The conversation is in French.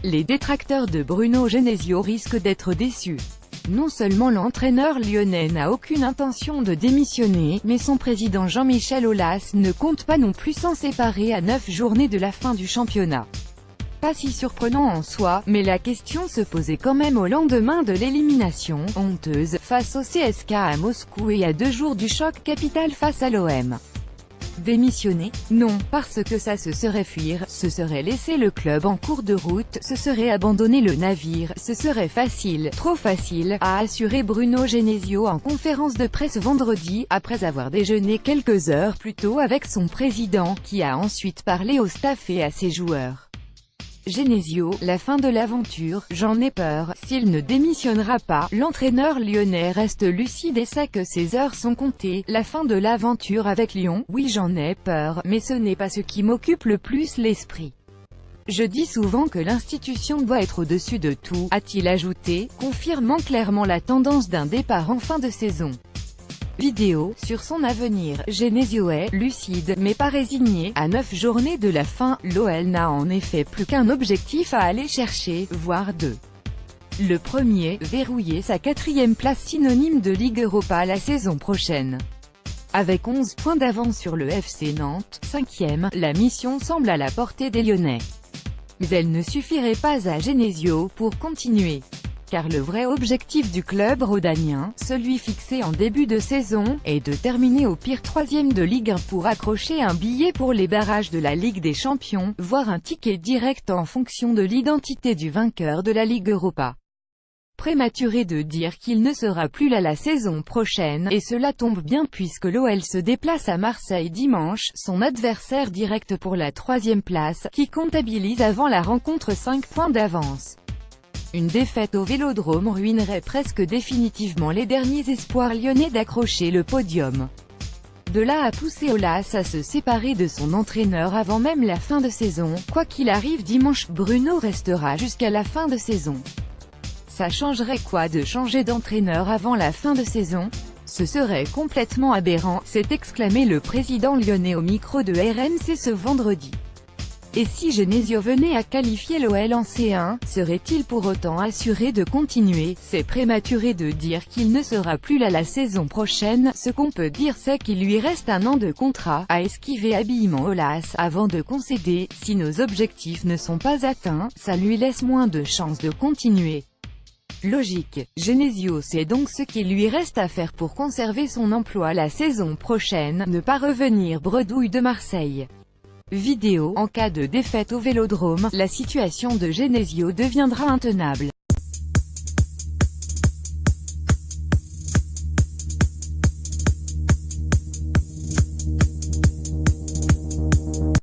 Les détracteurs de Bruno Genesio risquent d'être déçus. Non seulement l'entraîneur lyonnais n'a aucune intention de démissionner, mais son président Jean-Michel Aulas ne compte pas non plus s'en séparer à 9 journées de la fin du championnat. Pas si surprenant en soi, mais la question se posait quand même au lendemain de l'élimination honteuse face au CSKA à Moscou et à 2 jours du choc capital face à l'OM. Démissionner? Non, parce que ça ce serait fuir, ce serait laisser le club en cours de route, ce serait abandonner le navire, ce serait facile, trop facile, a assuré Bruno Genesio en conférence de presse vendredi, après avoir déjeuné quelques heures plus tôt avec son président, qui a ensuite parlé au staff et à ses joueurs. Genesio, la fin de l'aventure, j'en ai peur, s'il ne démissionnera pas, l'entraîneur lyonnais reste lucide et sait que ses heures sont comptées, la fin de l'aventure avec Lyon, oui j'en ai peur, mais ce n'est pas ce qui m'occupe le plus l'esprit. Je dis souvent que l'institution doit être au-dessus de tout, a-t-il ajouté, confirmant clairement la tendance d'un départ en fin de saison. Vidéo, sur son avenir, Genesio est lucide, mais pas résigné. À 9 journées de la fin, l'OL n'a en effet plus qu'un objectif à aller chercher, voire deux. Le premier, verrouiller sa 4e place synonyme de Ligue Europa la saison prochaine. Avec 11 points d'avance sur le FC Nantes, 5e, la mission semble à la portée des Lyonnais. Mais elle ne suffirait pas à Genesio pour continuer. Car le vrai objectif du club rhodanien, celui fixé en début de saison, est de terminer au pire 3e de Ligue 1 pour accrocher un billet pour les barrages de la Ligue des Champions, voire un ticket direct en fonction de l'identité du vainqueur de la Ligue Europa. Prématuré de dire qu'il ne sera plus là la saison prochaine, et cela tombe bien puisque l'OL se déplace à Marseille dimanche, son adversaire direct pour la 3e place, qui comptabilise avant la rencontre 5 points d'avance. Une défaite au Vélodrome ruinerait presque définitivement les derniers espoirs lyonnais d'accrocher le podium. De là à pousser Aulas à se séparer de son entraîneur avant même la fin de saison, quoi qu'il arrive dimanche, Bruno restera jusqu'à la fin de saison. Ça changerait quoi de changer d'entraîneur avant la fin de saison? Ce serait complètement aberrant, s'est exclamé le président lyonnais au micro de RMC ce vendredi. Et si Genesio venait à qualifier l'OL en C1, serait-il pour autant assuré de continuer? C'est prématuré de dire qu'il ne sera plus là la saison prochaine, ce qu'on peut dire c'est qu'il lui reste 1 an de contrat, a esquivé habilement Aulas, avant de concéder, si nos objectifs ne sont pas atteints, ça lui laisse moins de chances de continuer. Logique, Genesio sait donc ce qu'il lui reste à faire pour conserver son emploi la saison prochaine, ne pas revenir bredouille de Marseille. Vidéo, en cas de défaite au Vélodrome, la situation de Genesio deviendra intenable.